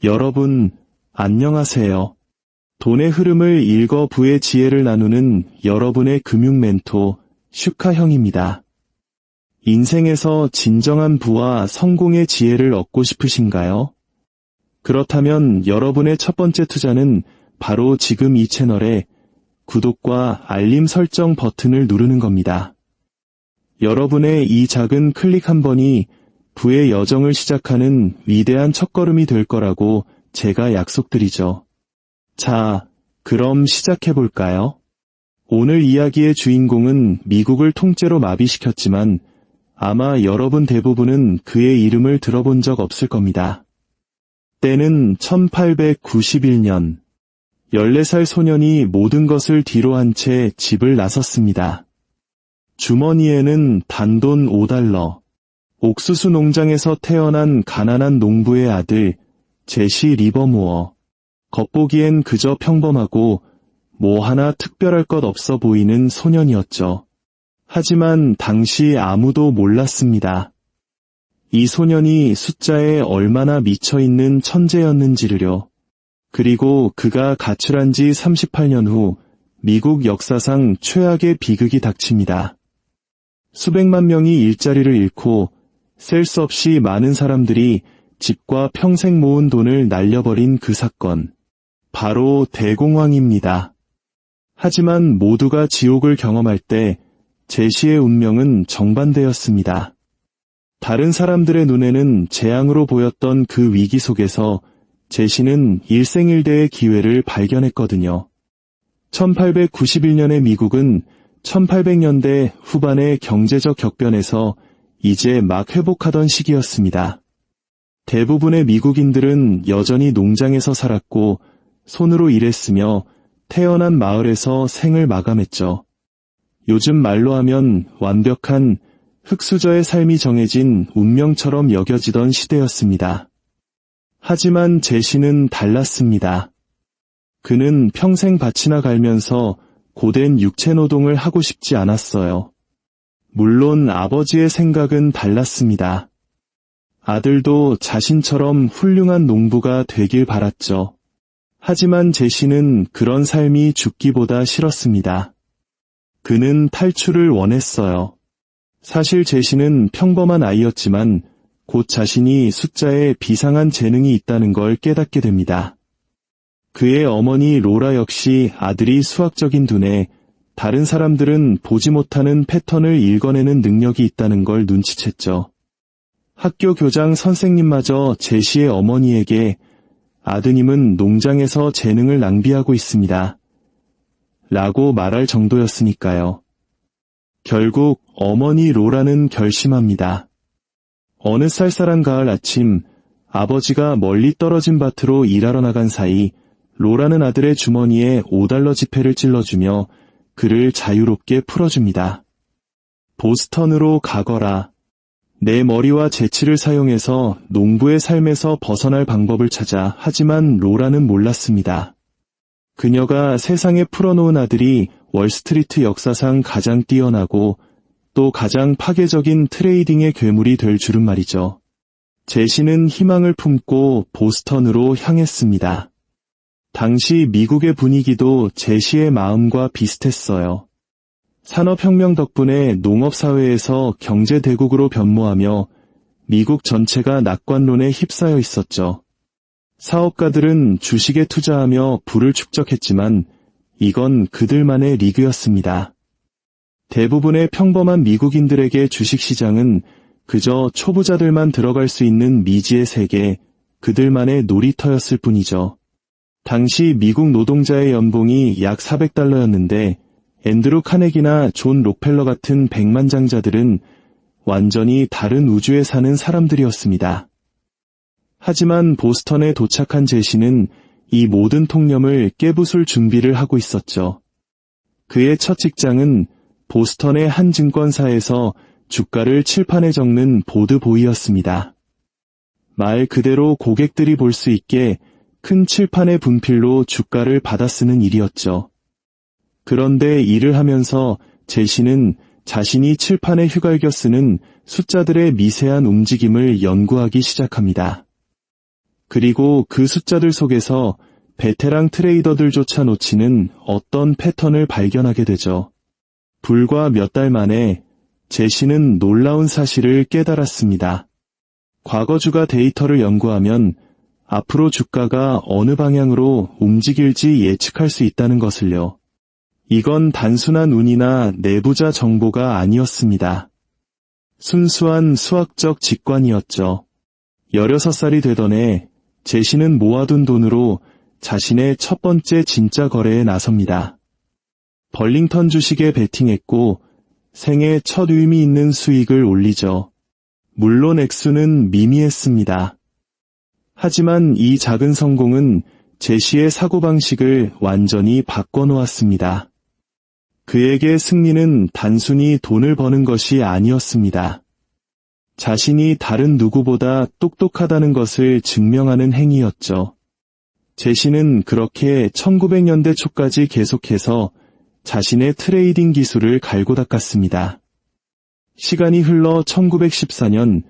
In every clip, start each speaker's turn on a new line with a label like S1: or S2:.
S1: 여러분, 안녕하세요. 돈의 흐름을 읽어 부의 지혜를 나누는 여러분의 금융 멘토, 슈카 형입니다. 인생에서 진정한 부와 성공의 지혜를 얻고 싶으신가요? 그렇다면 여러분의 첫 번째 투자는 바로 지금 이 채널에 구독과 알림 설정 버튼을 누르는 겁니다. 여러분의 이 작은 클릭 한 번이 부의 여정을 시작하는 위대한 첫걸음이 될 거라고 제가 약속드리죠. 자, 그럼 시작해볼까요? 오늘 이야기의 주인공은 미국을 통째로 마비시켰지만 아마 여러분 대부분은 그의 이름을 들어본 적 없을 겁니다. 때는 1891년. 14살 소년이 모든 것을 뒤로 한 채 집을 나섰습니다. 주머니에는 단돈 $5. 옥수수 농장에서 태어난 가난한 농부의 아들, 제시 리버모어. 겉보기엔 그저 평범하고 뭐 하나 특별할 것 없어 보이는 소년이었죠. 하지만 당시 아무도 몰랐습니다. 이 소년이 숫자에 얼마나 미쳐있는 천재였는지를요. 그리고 그가 가출한 지 38년 후 미국 역사상 최악의 비극이 닥칩니다. 수백만 명이 일자리를 잃고 셀 수 없이 많은 사람들이 집과 평생 모은 돈을 날려버린 그 사건. 바로 대공황입니다. 하지만 모두가 지옥을 경험할 때 제시의 운명은 정반대였습니다. 다른 사람들의 눈에는 재앙으로 보였던 그 위기 속에서 제시는 일생일대의 기회를 발견했거든요. 1891년의 미국은 1800년대 후반의 경제적 격변에서 이제 막 회복하던 시기였습니다. 대부분의 미국인들은 여전히 농장에서 살았고 손으로 일했으며 태어난 마을에서 생을 마감했죠. 요즘 말로 하면 완벽한 흙수저의 삶이 정해진 운명처럼 여겨지던 시대였습니다. 하지만 제시는 달랐습니다. 그는 평생 밭이나 갈면서 고된 육체노동을 하고 싶지 않았어요. 물론 아버지의 생각은 달랐습니다. 아들도 자신처럼 훌륭한 농부가 되길 바랐죠. 하지만 제시는 그런 삶이 죽기보다 싫었습니다. 그는 탈출을 원했어요. 사실 제시는 평범한 아이였지만 곧 자신이 숫자에 비상한 재능이 있다는 걸 깨닫게 됩니다. 그의 어머니 로라 역시 아들이 수학적인 두뇌, 다른 사람들은 보지 못하는 패턴을 읽어내는 능력이 있다는 걸 눈치챘죠. 학교 교장 선생님마저 제시의 어머니에게 아드님은 농장에서 재능을 낭비하고 있습니다. 라고 말할 정도였으니까요. 결국 어머니 로라는 결심합니다. 어느 쌀쌀한 가을 아침, 아버지가 멀리 떨어진 밭으로 일하러 나간 사이 로라는 아들의 주머니에 $5 지폐를 찔러주며 그를 자유롭게 풀어줍니다. 보스턴으로 가거라. 내 머리와 재치를 사용해서 농부의 삶에서 벗어날 방법을 찾아. 하지만 로라는 몰랐습니다. 그녀가 세상에 풀어놓은 아들이 월스트리트 역사상 가장 뛰어나고 또 가장 파괴적인 트레이딩의 괴물이 될 줄은 말이죠. 제시는 희망을 품고 보스턴으로 향했습니다. 당시 미국의 분위기도 제시의 마음과 비슷했어요. 산업혁명 덕분에 농업사회에서 경제대국으로 변모하며 미국 전체가 낙관론에 휩싸여 있었죠. 사업가들은 주식에 투자하며 부를 축적했지만 이건 그들만의 리그였습니다. 대부분의 평범한 미국인들에게 주식시장은 그저 초보자들만 들어갈 수 있는 미지의 세계, 그들만의 놀이터였을 뿐이죠. 당시 미국 노동자의 연봉이 약 $400였는데 앤드루 카네기나 존 록펠러 같은 백만장자들은 완전히 다른 우주에 사는 사람들이었습니다. 하지만 보스턴에 도착한 제시는 이 모든 통념을 깨부술 준비를 하고 있었죠. 그의 첫 직장은 보스턴의 한 증권사에서 주가를 칠판에 적는 보드보이였습니다. 말 그대로 고객들이 볼 수 있게 큰 칠판의 분필로 주가를 받아쓰는 일이었죠. 그런데 일을 하면서 제시는 자신이 칠판에 휘갈겨 쓰는 숫자들의 미세한 움직임을 연구하기 시작합니다. 그리고 그 숫자들 속에서 베테랑 트레이더들조차 놓치는 어떤 패턴을 발견하게 되죠. 불과 몇 달 만에 제시는 놀라운 사실을 깨달았습니다. 과거 주가 데이터를 연구하면 앞으로 주가가 어느 방향으로 움직일지 예측할 수 있다는 것을요. 이건 단순한 운이나 내부자 정보가 아니었습니다. 순수한 수학적 직관이었죠. 16살이 되던 해 제시는 모아둔 돈으로 자신의 첫 번째 진짜 거래에 나섭니다. 벌링턴 주식에 베팅했고 생애 첫 의미 있는 수익을 올리죠. 물론 액수는 미미했습니다. 하지만 이 작은 성공은 제시의 사고방식을 완전히 바꿔놓았습니다. 그에게 승리는 단순히 돈을 버는 것이 아니었습니다. 자신이 다른 누구보다 똑똑하다는 것을 증명하는 행위였죠. 제시는 그렇게 1900년대 초까지 계속해서 자신의 트레이딩 기술을 갈고 닦았습니다. 시간이 흘러 1914년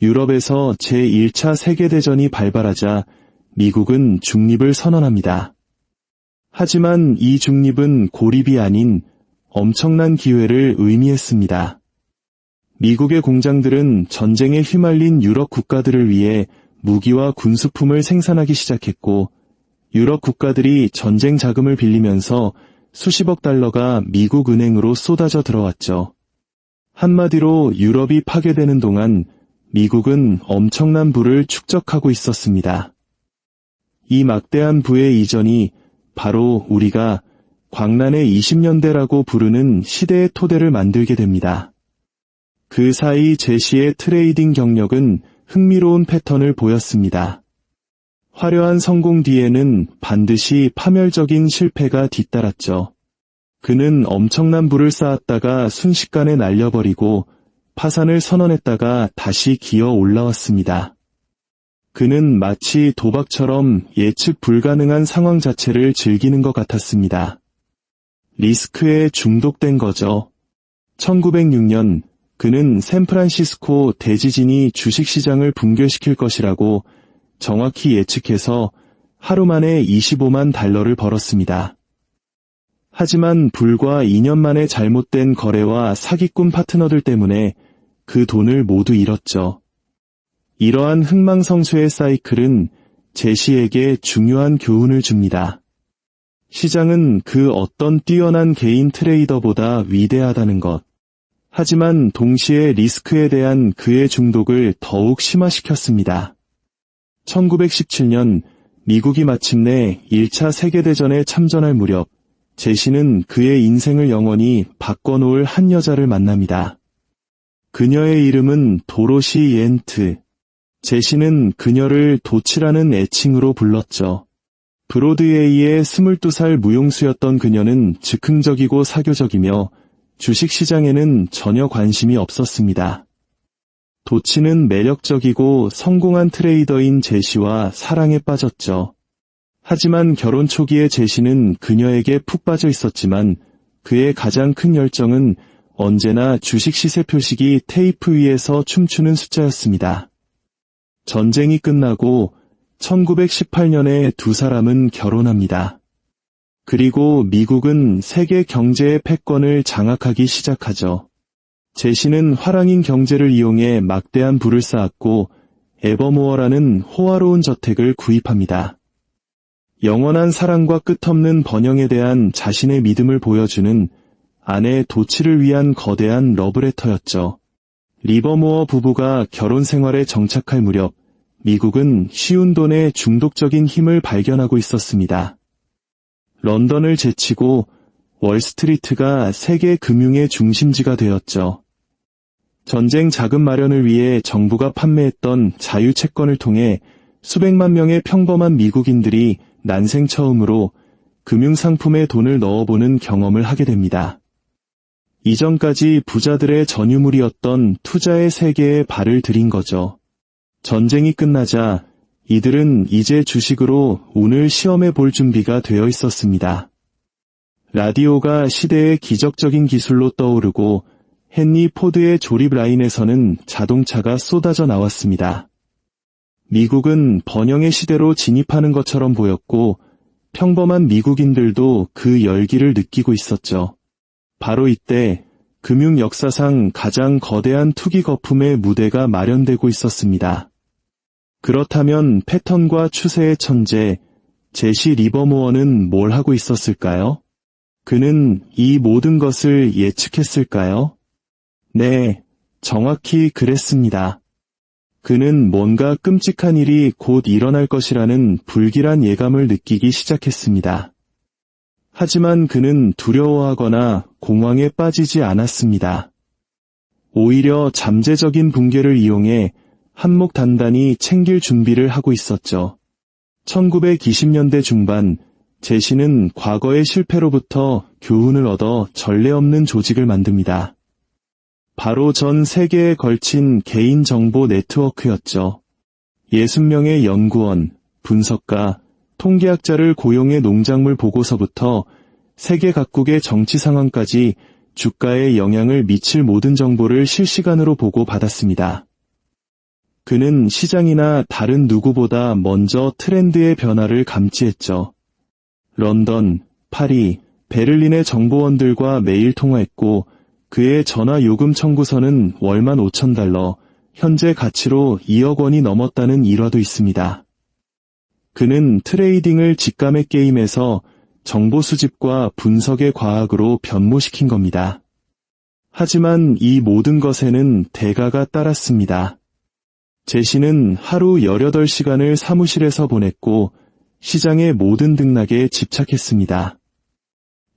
S1: 유럽에서 제1차 세계대전이 발발하자 미국은 중립을 선언합니다. 하지만 이 중립은 고립이 아닌 엄청난 기회를 의미했습니다. 미국의 공장들은 전쟁에 휘말린 유럽 국가들을 위해 무기와 군수품을 생산하기 시작했고 유럽 국가들이 전쟁 자금을 빌리면서 수십억 달러가 미국 은행으로 쏟아져 들어왔죠. 한마디로 유럽이 파괴되는 동안 미국은 엄청난 부를 축적하고 있었습니다. 이 막대한 부의 이전이 바로 우리가 광란의 20년대라고 부르는 시대의 토대를 만들게 됩니다. 그 사이 제시의 트레이딩 경력은 흥미로운 패턴을 보였습니다. 화려한 성공 뒤에는 반드시 파멸적인 실패가 뒤따랐죠. 그는 엄청난 부를 쌓았다가 순식간에 날려버리고 파산을 선언했다가 다시 기어 올라왔습니다. 그는 마치 도박처럼 예측 불가능한 상황 자체를 즐기는 것 같았습니다. 리스크에 중독된 거죠. 1906년 그는 샌프란시스코 대지진이 주식시장을 붕괴시킬 것이라고 정확히 예측해서 하루 만에 25만 달러를 벌었습니다. 하지만 불과 2년 만에 잘못된 거래와 사기꾼 파트너들 때문에 그 돈을 모두 잃었죠. 이러한 흥망성쇠의 사이클은 제시에게 중요한 교훈을 줍니다. 시장은 그 어떤 뛰어난 개인 트레이더보다 위대하다는 것. 하지만 동시에 리스크에 대한 그의 중독을 더욱 심화시켰습니다. 1917년 미국이 마침내 1차 세계대전에 참전할 무렵 제시는 그의 인생을 영원히 바꿔놓을 한 여자를 만납니다. 그녀의 이름은 도로시 옌트. 제시는 그녀를 도치라는 애칭으로 불렀죠. 브로드웨이의 22살 무용수였던 그녀는 즉흥적이고 사교적이며 주식시장에는 전혀 관심이 없었습니다. 도치는 매력적이고 성공한 트레이더인 제시와 사랑에 빠졌죠. 하지만 결혼 초기에 제시는 그녀에게 푹 빠져 있었지만 그의 가장 큰 열정은 언제나 주식 시세 표식이 테이프 위에서 춤추는 숫자였습니다. 전쟁이 끝나고 1918년에 두 사람은 결혼합니다. 그리고 미국은 세계 경제의 패권을 장악하기 시작하죠. 제시는 화랑인 경제를 이용해 막대한 부를 쌓았고 에버모어라는 호화로운 저택을 구입합니다. 영원한 사랑과 끝없는 번영에 대한 자신의 믿음을 보여주는 아내 도치를 위한 거대한 러브레터였죠. 리버모어 부부가 결혼 생활에 정착할 무렵 미국은 쉬운 돈의 중독적인 힘을 발견하고 있었습니다. 런던을 제치고 월스트리트가 세계 금융의 중심지가 되었죠. 전쟁 자금 마련을 위해 정부가 판매했던 자유채권을 통해 수백만 명의 평범한 미국인들이 난생 처음으로 금융상품에 돈을 넣어보는 경험을 하게 됩니다. 이전까지 부자들의 전유물이었던 투자의 세계에 발을 들인 거죠. 전쟁이 끝나자 이들은 이제 주식으로 운을 시험해 볼 준비가 되어 있었습니다. 라디오가 시대의 기적적인 기술로 떠오르고 헨리 포드의 조립 라인에서는 자동차가 쏟아져 나왔습니다. 미국은 번영의 시대로 진입하는 것처럼 보였고 평범한 미국인들도 그 열기를 느끼고 있었죠. 바로 이때 금융 역사상 가장 거대한 투기 거품의 무대가 마련되고 있었습니다. 그렇다면 패턴과 추세의 천재 제시 리버모어는 뭘 하고 있었을까요? 그는 이 모든 것을 예측했을까요? 네, 정확히 그랬습니다. 그는 뭔가 끔찍한 일이 곧 일어날 것이라는 불길한 예감을 느끼기 시작했습니다. 하지만 그는 두려워하거나 공황에 빠지지 않았습니다. 오히려 잠재적인 붕괴를 이용해 한몫 단단히 챙길 준비를 하고 있었죠. 1920년대 중반, 제시는 과거의 실패로부터 교훈을 얻어 전례 없는 조직을 만듭니다. 바로 전 세계에 걸친 개인정보 네트워크였죠. 60명의 연구원, 분석가, 통계학자를 고용해 농작물 보고서부터 세계 각국의 정치 상황까지 주가에 영향을 미칠 모든 정보를 실시간으로 보고받았습니다. 그는 시장이나 다른 누구보다 먼저 트렌드의 변화를 감지했죠. 런던, 파리, 베를린의 정보원들과 매일 통화했고 그의 전화 요금 청구서는 월만 $5,000, 현재 가치로 2억 원이 넘었다는 일화도 있습니다. 그는 트레이딩을 직감의 게임에서 정보 수집과 분석의 과학으로 변모시킨 겁니다. 하지만 이 모든 것에는 대가가 따랐습니다. 제시는 하루 18시간을 사무실에서 보냈고 시장의 모든 등락에 집착했습니다.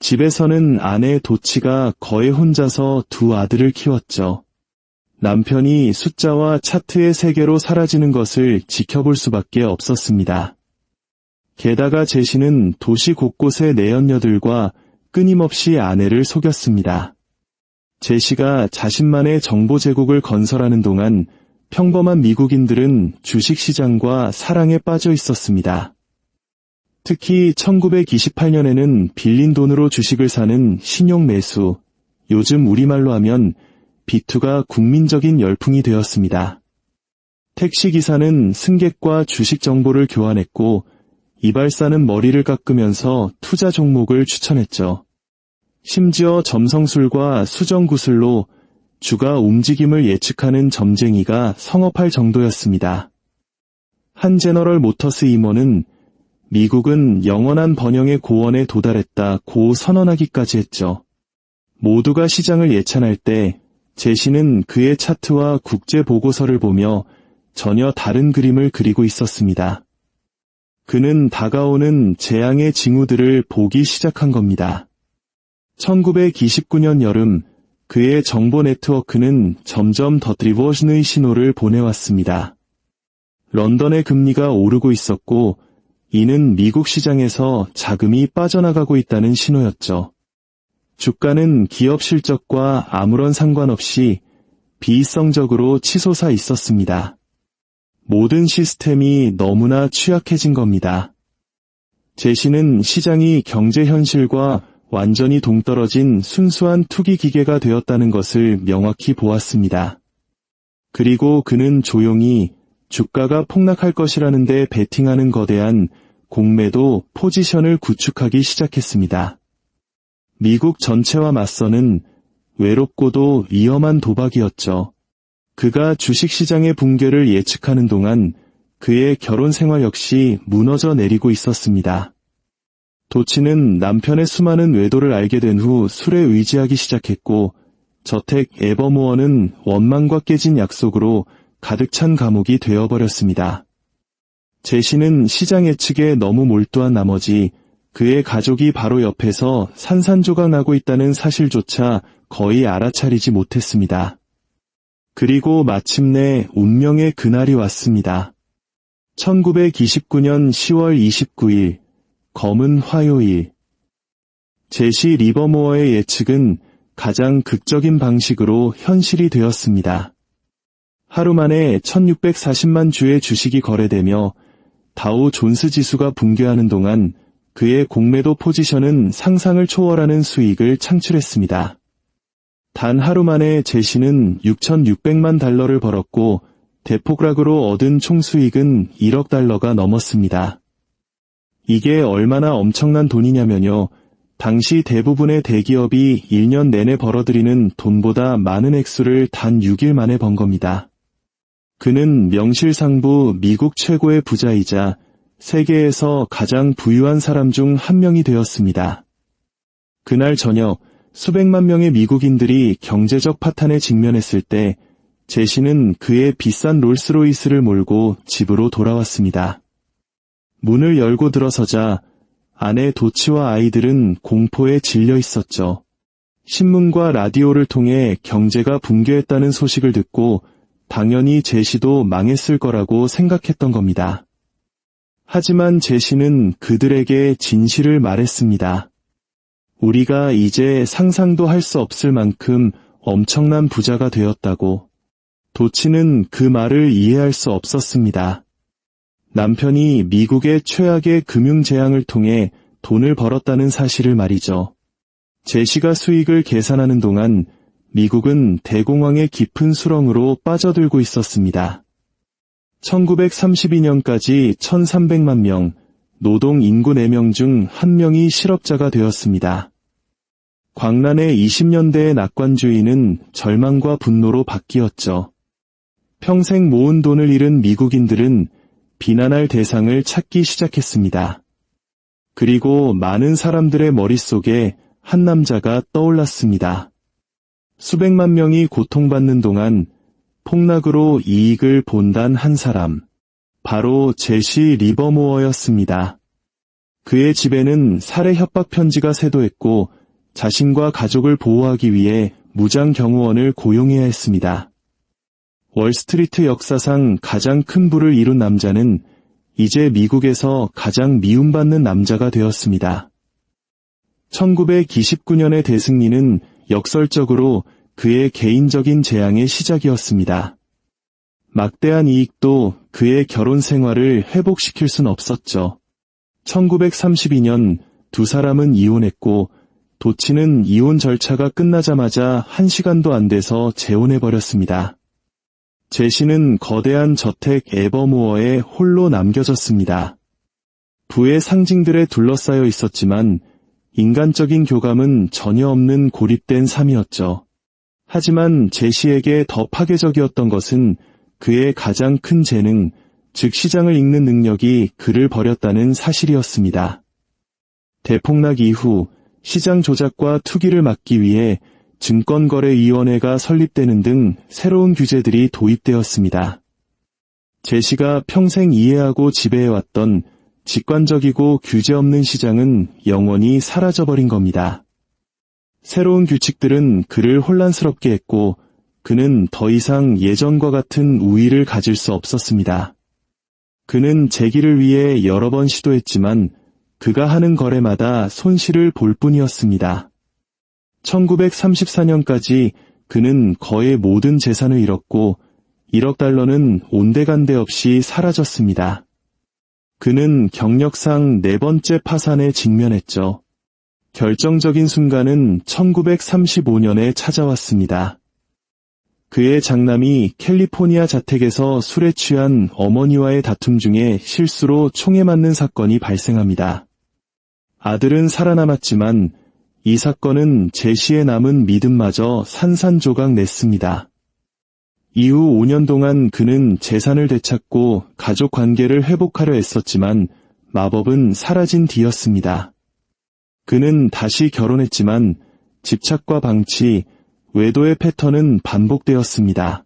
S1: 집에서는 아내 도치가 거의 혼자서 두 아들을 키웠죠. 남편이 숫자와 차트의 세계로 사라지는 것을 지켜볼 수밖에 없었습니다. 게다가 제시는 도시 곳곳의 내연녀들과 끊임없이 아내를 속였습니다. 제시가 자신만의 정보 제국을 건설하는 동안 평범한 미국인들은 주식시장과 사랑에 빠져 있었습니다. 특히 1928년에는 빌린 돈으로 주식을 사는 신용 매수, 요즘 우리말로 하면 비투가 국민적인 열풍이 되었습니다. 택시기사는 승객과 주식 정보를 교환했고 이발사는 머리를 깎으면서 투자 종목을 추천했죠. 심지어 점성술과 수정구슬로 주가 움직임을 예측하는 점쟁이가 성업할 정도였습니다. 한 제너럴 모터스 임원은 미국은 영원한 번영의 고원에 도달했다고 선언하기까지 했죠. 모두가 시장을 예찬할 때 제시는 그의 차트와 국제 보고서를 보며 전혀 다른 그림을 그리고 있었습니다. 그는 다가오는 재앙의 징후들을 보기 시작한 겁니다. 1929년 여름, 그의 정보 네트워크는 점점 더 드리버전의 신호를 보내왔습니다. 런던의 금리가 오르고 있었고, 이는 미국 시장에서 자금이 빠져나가고 있다는 신호였죠. 주가는 기업 실적과 아무런 상관없이 비이성적으로 치솟아 있었습니다. 모든 시스템이 너무나 취약해진 겁니다. 제시는 시장이 경제 현실과 완전히 동떨어진 순수한 투기 기계가 되었다는 것을 명확히 보았습니다. 그리고 그는 조용히 주가가 폭락할 것이라는 데 베팅하는 거대한 공매도 포지션을 구축하기 시작했습니다. 미국 전체와 맞서는 외롭고도 위험한 도박이었죠. 그가 주식시장의 붕괴를 예측하는 동안 그의 결혼 생활 역시 무너져 내리고 있었습니다. 도치는 남편의 수많은 외도를 알게 된 후 술에 의지하기 시작했고 저택 에버모어는 원망과 깨진 약속으로 가득 찬 감옥이 되어버렸습니다. 제시는 시장 예측에 너무 몰두한 나머지 그의 가족이 바로 옆에서 산산조각 나고 있다는 사실조차 거의 알아차리지 못했습니다. 그리고 마침내 운명의 그날이 왔습니다. 1929년 10월 29일, 검은 화요일. 제시 리버모어의 예측은 가장 극적인 방식으로 현실이 되었습니다. 하루 만에 1640만 주의 주식이 거래되며 다우 존스 지수가 붕괴하는 동안 그의 공매도 포지션은 상상을 초월하는 수익을 창출했습니다. 단 하루 만에 제시는 $6,600만 벌었고 대폭락으로 얻은 총수익은 1억 달러가 넘었습니다. 이게 얼마나 엄청난 돈이냐면요. 당시 대부분의 대기업이 1년 내내 벌어들이는 돈보다 많은 액수를 단 6일 만에 번 겁니다. 그는 명실상부 미국 최고의 부자이자 세계에서 가장 부유한 사람 중 한 명이 되었습니다. 그날 저녁 수백만 명의 미국인들이 경제적 파탄에 직면했을 때 제시는 그의 비싼 롤스로이스를 몰고 집으로 돌아왔습니다. 문을 열고 들어서자 아내 도치와 아이들은 공포에 질려 있었죠. 신문과 라디오를 통해 경제가 붕괴했다는 소식을 듣고 당연히 제시도 망했을 거라고 생각했던 겁니다. 하지만 제시는 그들에게 진실을 말했습니다. 우리가 이제 상상도 할 수 없을 만큼 엄청난 부자가 되었다고. 도치는 그 말을 이해할 수 없었습니다. 남편이 미국의 최악의 금융재앙을 통해 돈을 벌었다는 사실을 말이죠. 제시가 수익을 계산하는 동안 미국은 대공황의 깊은 수렁으로 빠져들고 있었습니다. 1932년까지 1300만 명, 노동 인구 4명 중 1명이 실업자가 되었습니다. 광란의 20년대의 낙관주의는 절망과 분노로 바뀌었죠. 평생 모은 돈을 잃은 미국인들은 비난할 대상을 찾기 시작했습니다. 그리고 많은 사람들의 머릿속에 한 남자가 떠올랐습니다. 수백만 명이 고통받는 동안 폭락으로 이익을 본단 한 사람, 바로 제시 리버모어였습니다. 그의 집에는 살해 협박 편지가 쇄도했고 자신과 가족을 보호하기 위해 무장 경호원을 고용해야 했습니다. 월스트리트 역사상 가장 큰 부를 이룬 남자는 이제 미국에서 가장 미움받는 남자가 되었습니다. 1929년의 대승리는 역설적으로 그의 개인적인 재앙의 시작이었습니다. 막대한 이익도 그의 결혼 생활을 회복시킬 순 없었죠. 1932년 두 사람은 이혼했고 도치는 이혼 절차가 끝나자마자 1시간도 안 돼서 재혼해버렸습니다. 제시는 거대한 저택 에버모어에 홀로 남겨졌습니다. 부의 상징들에 둘러싸여 있었지만 인간적인 교감은 전혀 없는 고립된 삶이었죠. 하지만 제시에게 더 파괴적이었던 것은 그의 가장 큰 재능, 즉 시장을 읽는 능력이 그를 버렸다는 사실이었습니다. 대폭락 이후 시장 조작과 투기를 막기 위해 증권거래위원회가 설립되는 등 새로운 규제들이 도입되었습니다. 제시가 평생 이해하고 지배해왔던 직관적이고 규제 없는 시장은 영원히 사라져버린 겁니다. 새로운 규칙들은 그를 혼란스럽게 했고 그는 더 이상 예전과 같은 우위를 가질 수 없었습니다. 그는 재기를 위해 여러 번 시도했지만 그가 하는 거래마다 손실을 볼 뿐이었습니다. 1934년까지 그는 거의 모든 재산을 잃었고 1억 달러는 온데간데 없이 사라졌습니다. 그는 경력상 4번째 파산에 직면했죠. 결정적인 순간은 1935년에 찾아왔습니다. 그의 장남이 캘리포니아 자택에서 술에 취한 어머니와의 다툼 중에 실수로 총에 맞는 사건이 발생합니다. 아들은 살아남았지만 이 사건은 제시의 남은 믿음마저 산산조각 냈습니다. 이후 5년 동안 그는 재산을 되찾고 가족 관계를 회복하려 애썼지만 마법은 사라진 뒤였습니다. 그는 다시 결혼했지만 집착과 방치, 외도의 패턴은 반복되었습니다.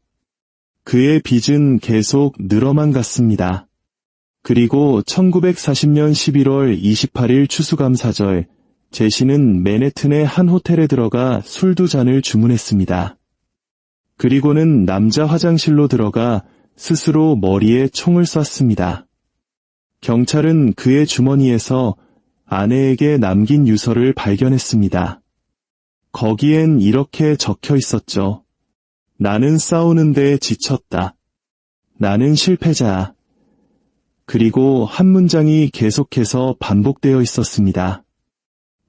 S1: 그의 빚은 계속 늘어만 갔습니다. 그리고 1940년 11월 28일 추수감사절, 제시는 맨해튼의 한 호텔에 들어가 술 2잔을 주문했습니다. 그리고는 남자 화장실로 들어가 스스로 머리에 총을 쐈습니다. 경찰은 그의 주머니에서 아내에게 남긴 유서를 발견했습니다. 거기엔 이렇게 적혀 있었죠. 나는 싸우는데 지쳤다. 나는 실패자. 그리고 한 문장이 계속해서 반복되어 있었습니다.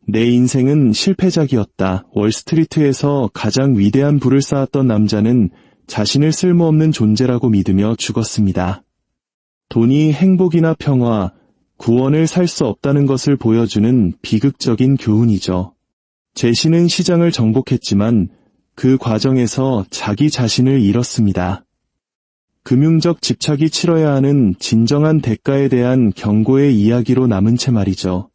S1: 내 인생은 실패작이었다. 월스트리트에서 가장 위대한 부를 쌓았던 남자는 자신을 쓸모없는 존재라고 믿으며 죽었습니다. 돈이 행복이나 평화, 구원을 살 수 없다는 것을 보여주는 비극적인 교훈이죠. 제시는 시장을 정복했지만 그 과정에서 자기 자신을 잃었습니다. 금융적 집착이 치러야 하는 진정한 대가에 대한 경고의 이야기로 남은 채 말이죠.